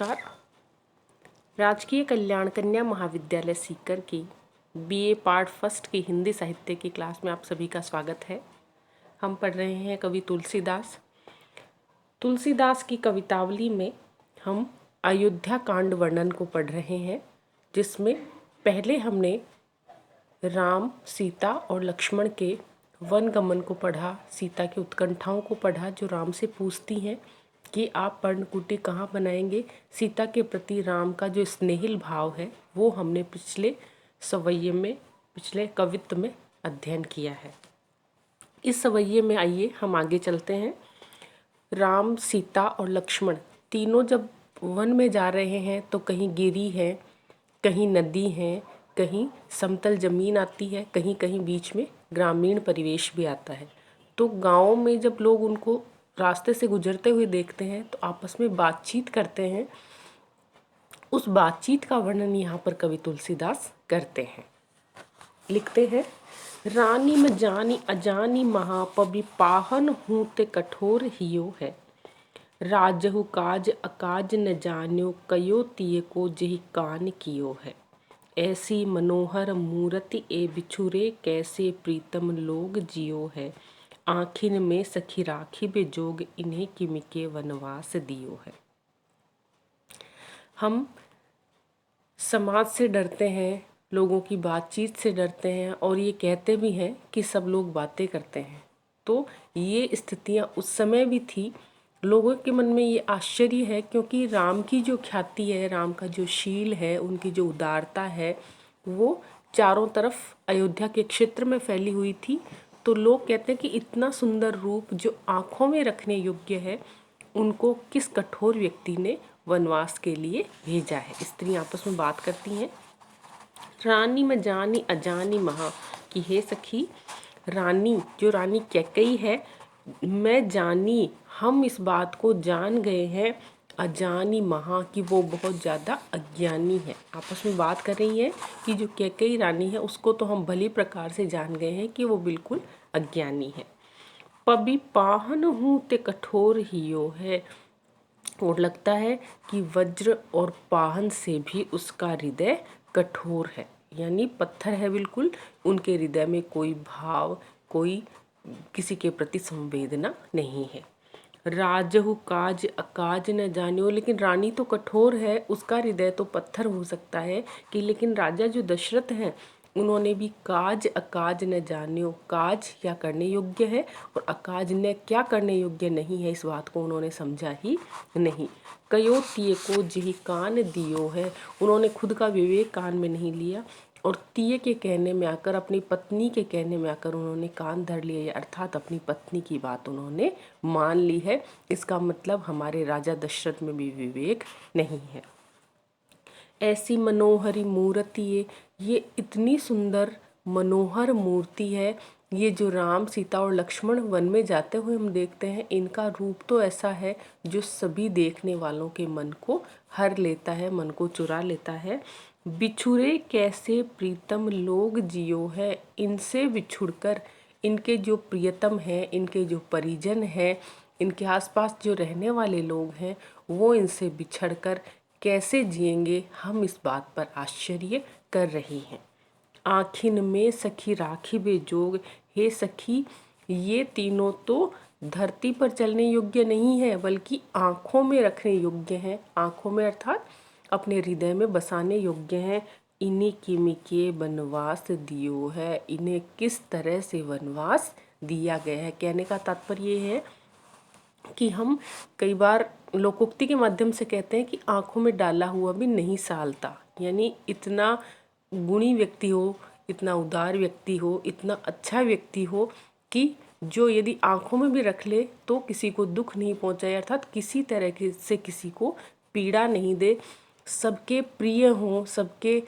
नमस्कार। राजकीय कल्याण कन्या महाविद्यालय सीकर की बीए पार्ट फर्स्ट की हिंदी साहित्य की क्लास में आप सभी का स्वागत है। हम पढ़ रहे हैं कवि तुलसीदास। तुलसीदास की कवितावली में हम अयोध्या कांड वर्णन को पढ़ रहे हैं, जिसमें पहले हमने राम, सीता और लक्ष्मण के वन गमन को पढ़ा, सीता की उत्कंठाओं को पढ़ा जो राम से पूछती हैं कि आप पर्णकुटी कहाँ बनाएंगे। सीता के प्रति राम का जो स्नेहिल भाव है वो हमने पिछले सवैये में, पिछले कवित्त में अध्ययन किया है। इस सवैये में आइए हम आगे चलते हैं। राम, सीता और लक्ष्मण तीनों जब वन में जा रहे हैं तो कहीं गिरी है, कहीं नदी है, कहीं समतल जमीन आती है, कहीं कहीं बीच में ग्रामीण परिवेश भी आता है। तो गाँव में जब लोग उनको रास्ते से गुजरते हुए देखते हैं तो आपस में बातचीत करते हैं। उस बातचीत का वर्णन यहाँ पर कवि तुलसीदास करते हैं। लिखते हैं, रानी में जानी अजानी महापवि पाहन हूँ ते कठोर हियो है। राजहु काज अकाज न जान्यो कयो तिय को जेहि कान कियो है। ऐसी मनोहर मूर्ति ए बिछुरे कैसे प्रीतम लोग जियो है। आखिन में सखी राखी बेजोग इन्हें किमिके वनवास दियो है। हम समाज से डरते हैं, लोगों की बातचीत से डरते हैं और ये कहते भी हैं कि सब लोग बातें करते हैं। तो ये स्थितियाँ उस समय भी थी। लोगों के मन में ये आश्चर्य है क्योंकि राम की जो ख्याति है, राम का जो शील है, उनकी जो उदारता है, वो चारों तरफ अयोध्या के क्षेत्र में फैली हुई थी। तो लोग कहते हैं कि इतना सुंदर रूप जो आँखों में रखने योग्य है, उनको किस कठोर व्यक्ति ने वनवास के लिए भेजा है। स्त्रियाँ आपस में बात करती हैं। रानी में जानी अजानी महा, कि हे सखी, रानी जो रानी कैकेयी है, मैं जानी, हम इस बात को जान गए हैं, अजानी महा, कि वो बहुत ज़्यादा अज्ञानी है। आपस में बात कर रही है कि जो कैकेयी रानी है उसको तो हम भली प्रकार से जान गए हैं कि वो बिल्कुल अज्ञानी है। पबि पाहन हूँ ते कठोर हियो है, और लगता है कि वज्र और पाहन से भी उसका हृदय कठोर है, यानी पत्थर है बिल्कुल। उनके हृदय में कोई भाव, कोई किसी के प्रति संवेदना नहीं है। राजहु काज अकाज न जान्यो, लेकिन रानी तो कठोर है, उसका हृदय तो पत्थर हो सकता है कि लेकिन राजा जो दशरथ हैं उन्होंने भी काज अकाज न जान्यो, काज क्या करने योग्य है और अकाज ने क्या करने योग्य नहीं है, इस बात को उन्होंने समझा ही नहीं। कयो तिय को जेहि कान दियो है, उन्होंने खुद का विवेक कान में नहीं लिया और तिय के कहने में आकर, अपनी पत्नी के कहने में आकर उन्होंने कान धर लिया, अर्थात अपनी पत्नी की बात उन्होंने मान ली है। इसका मतलब हमारे राजा दशरथ में भी विवेक नहीं है। ऐसी मनोहरी मूर्ति, ये इतनी सुंदर मनोहर मूर्ति है। ये जो राम, सीता और लक्ष्मण वन में जाते हुए हम देखते हैं, इनका रूप तो ऐसा है जो सभी देखने वालों के मन को हर लेता है, मन को चुरा लेता है। बिछुरे कैसे प्रीतम लोग जियो है, इनसे बिछुड़कर इनके जो प्रियतम हैं, इनके जो परिजन हैं, इनके आसपास जो रहने वाले लोग हैं, वो इनसे बिछड़कर कैसे जिएंगे, हम इस बात पर आश्चर्य कर रही हैं। आखिन में सखी राखी बेजोग, हे सखी, ये तीनों तो धरती पर चलने योग्य नहीं है, बल्कि आँखों में रखने योग्य हैं। आँखों में अर्थात अपने हृदय में बसाने योग्य हैं। इन्हीं किमिके वनवास दियो है, इन्हें किस तरह से वनवास दिया गया है। कहने का तात्पर्य ये है कि हम कई बार लोकोक्ति के माध्यम से कहते हैं कि आँखों में डाला हुआ भी नहीं सालता, यानी इतना गुणी व्यक्ति हो, इतना उदार व्यक्ति हो, इतना अच्छा व्यक्ति हो कि जो यदि आँखों में भी रख ले तो किसी को दुख नहीं पहुँचाए, अर्थात किसी तरह से किसी को पीड़ा नहीं दे, सबके प्रिय हों, सबके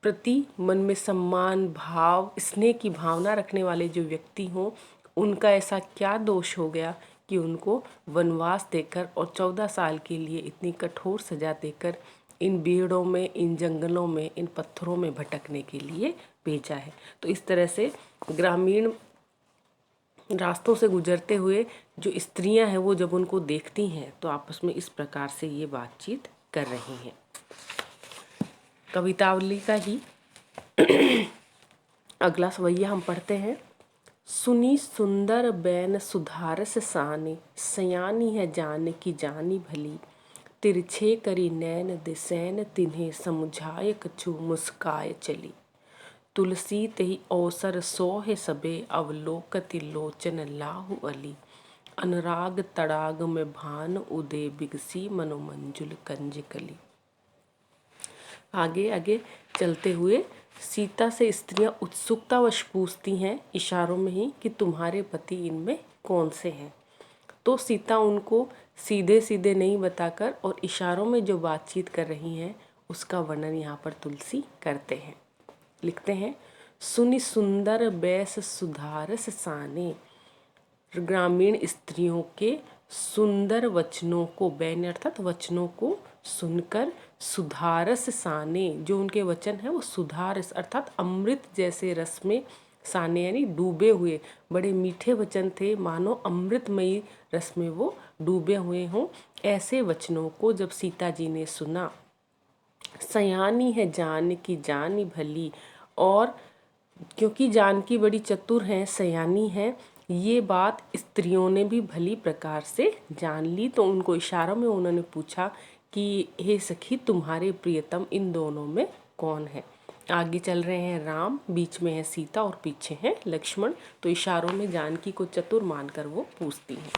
प्रति मन में सम्मान भाव, स्नेह की भावना रखने वाले जो व्यक्ति हों, उनका ऐसा क्या दोष हो गया कि उनको वनवास देकर और 14 साल के लिए इतनी कठोर सजा देकर इन बीड़ों में, इन जंगलों में, इन पत्थरों में भटकने के लिए भेजा है। तो इस तरह से ग्रामीण रास्तों से गुजरते हुए जो स्त्रियां हैं वो जब उनको देखती हैं तो आपस में इस प्रकार से ये बातचीत कर रही हैं। कवितावली का ही अगला सवैया हम पढ़ते हैं। सुनी सुंदर बैन सुधारस साने, सयानी है जान की जानी भली। तिरछे करी नैन दिसैन तिन्हें, समुझाए कछु मुस्काए चली। तुलसी तेहि अवसर सोहे सबे, अवलोकति लोचन लाहु अली। अनुराग तड़ाग में भान उदे, बिगसी मनोमंजुल कंज कली। आगे आगे चलते हुए सीता से स्त्रियां उत्सुकतावश पूछती हैं इशारों में ही कि तुम्हारे पति इनमें कौन से हैं। तो सीता उनको सीधे सीधे नहीं बताकर और इशारों में जो बातचीत कर रही हैं उसका वर्णन यहाँ पर तुलसी करते हैं। लिखते हैं, सुनि सुंदर बैस सुधारस साने। ग्रामीण स्त्रियों के सुंदर वचनों को, बैन अर्थात वचनों को सुनकर, सुधारस साने, जो उनके वचन है वो सुधारस अर्थात अमृत जैसे रस में, साने यानी डूबे हुए, बड़े मीठे वचन थे, मानो अमृतमयी रस में वो डूबे हुए हों। ऐसे वचनों को जब सीता जी ने सुना, सयानी है जान की जानी भली, और क्योंकि जानकी बड़ी चतुर हैं, सयानी हैं, ये बात स्त्रियों ने भी भली प्रकार से जान ली। तो उनको इशारों में उन्होंने पूछा कि हे सखी, तुम्हारे प्रियतम इन दोनों में कौन है। आगे चल रहे हैं राम, बीच में है सीता और पीछे हैं लक्ष्मण। तो इशारों में जानकी को चतुर मानकर वो पूछती हैं।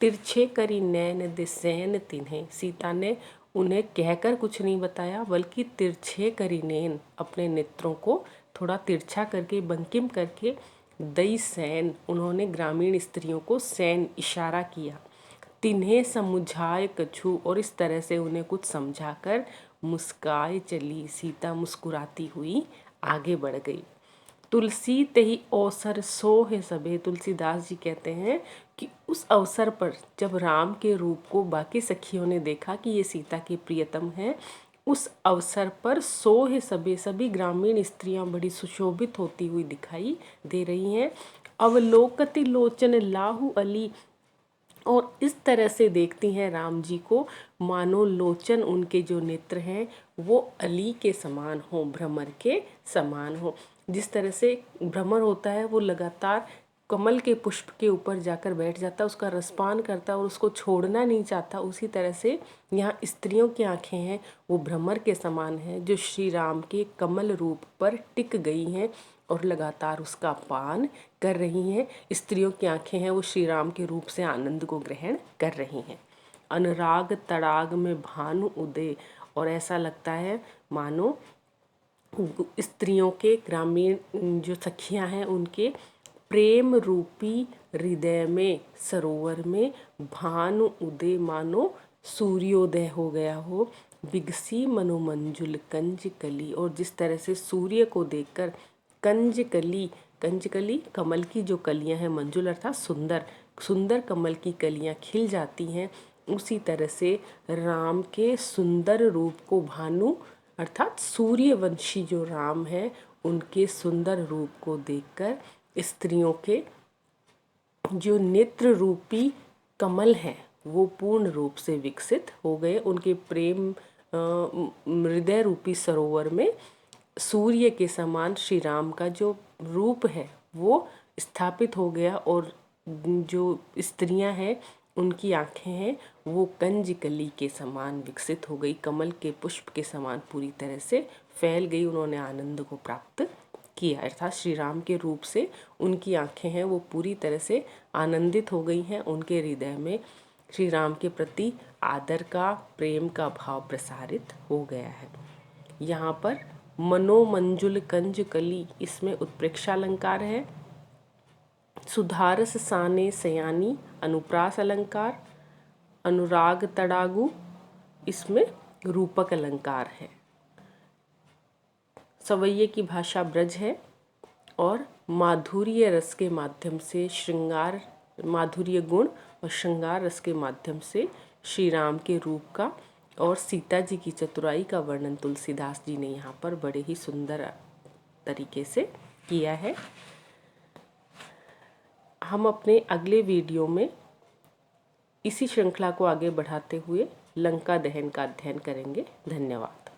तिरछे करी नैन दिसैन तिन्हें, सीता ने उन्हें कहकर कुछ नहीं बताया, बल्कि तिरछे करी नैन, अपने नेत्रों को थोड़ा तिरछा करके, बंकिम करके, दई सैन, उन्होंने ग्रामीण स्त्रियों को सैन इशारा किया, तिन्हें समुझाए कछु, और इस तरह से उन्हें कुछ समझाकर मुस्काए चली। सीता मुस्कुराती हुई आगे बढ़ गई। तुलसी तेहि अवसर सोहे सबे, तुलसीदास जी कहते हैं कि उस अवसर पर जब राम के रूप को बाकी सखियों ने देखा कि ये सीता के प्रियतम हैं, उस अवसर पर सोहे सबे, सभी ग्रामीण स्त्रियां बड़ी सुशोभित होती हुई दिखाई दे रही हैं। अवलोकति लोचन लाहु अली, और इस तरह से देखती हैं राम जी को मानो लोचन, उनके जो नेत्र हैं वो अली के समान हो, भ्रमर के समान हो। जिस तरह से भ्रमर होता है वो लगातार कमल के पुष्प के ऊपर जाकर बैठ जाता है, उसका रसपान करता है और उसको छोड़ना नहीं चाहता, उसी तरह से यहाँ स्त्रियों की आंखें हैं वो भ्रमर के समान हैं, जो श्री राम के कमल रूप पर टिक गई हैं और लगातार उसका पान कर रही हैं। स्त्रियों की आंखें हैं वो श्री राम के रूप से आनंद को ग्रहण कर रही हैं। अनुराग तड़ाग में भानु उदय, और ऐसा लगता है मानो स्त्रियों के, ग्रामीण जो सखियां हैं उनके प्रेम रूपी हृदय में, सरोवर में भानु उदय, मानो सूर्योदय हो गया हो। बिगसी मनोमंजुल कंज कली, और जिस तरह से सूर्य को देखकर कंज कली, कंज कली कमल की जो कलियां हैं, मंजुल अर्थात सुंदर, सुंदर कमल की कलियां खिल जाती हैं, उसी तरह से राम के सुंदर रूप को, भानु अर्थात सूर्यवंशी जो राम हैं उनके सुंदर रूप को देखकर स्त्रियों के जो नेत्र रूपी कमल हैं वो पूर्ण रूप से विकसित हो गए। उनके प्रेम हृदय रूपी सरोवर में सूर्य के समान श्री राम का जो रूप है वो स्थापित हो गया, और जो स्त्रियां हैं उनकी आंखें हैं वो कंज कली के समान विकसित हो गई, कमल के पुष्प के समान पूरी तरह से फैल गई। उन्होंने आनंद को प्राप्त किया, अर्थात श्री राम के रूप से उनकी आंखें हैं वो पूरी तरह से आनंदित हो गई हैं। उनके हृदय में श्री राम के प्रति आदर का, प्रेम का भाव प्रसारित हो गया है। यहाँ पर मनोमंजुल कंज कली, इसमें उत्प्रेक्षा अलंकार है। सुधारस साने सयानी, अनुप्रास अलंकार। अनुराग तड़ागु, इसमें रूपक अलंकार है। सवैये की भाषा ब्रज है और माधुर्य रस के माध्यम से श्रृंगार, माधुर्य गुण और श्रृंगार रस के माध्यम से श्री राम के रूप का और सीता जी की चतुराई का वर्णन तुलसीदास जी ने यहाँ पर बड़े ही सुंदर तरीके से किया है। हम अपने अगले वीडियो में इसी श्रृंखला को आगे बढ़ाते हुए लंका दहन का अध्ययन करेंगे। धन्यवाद।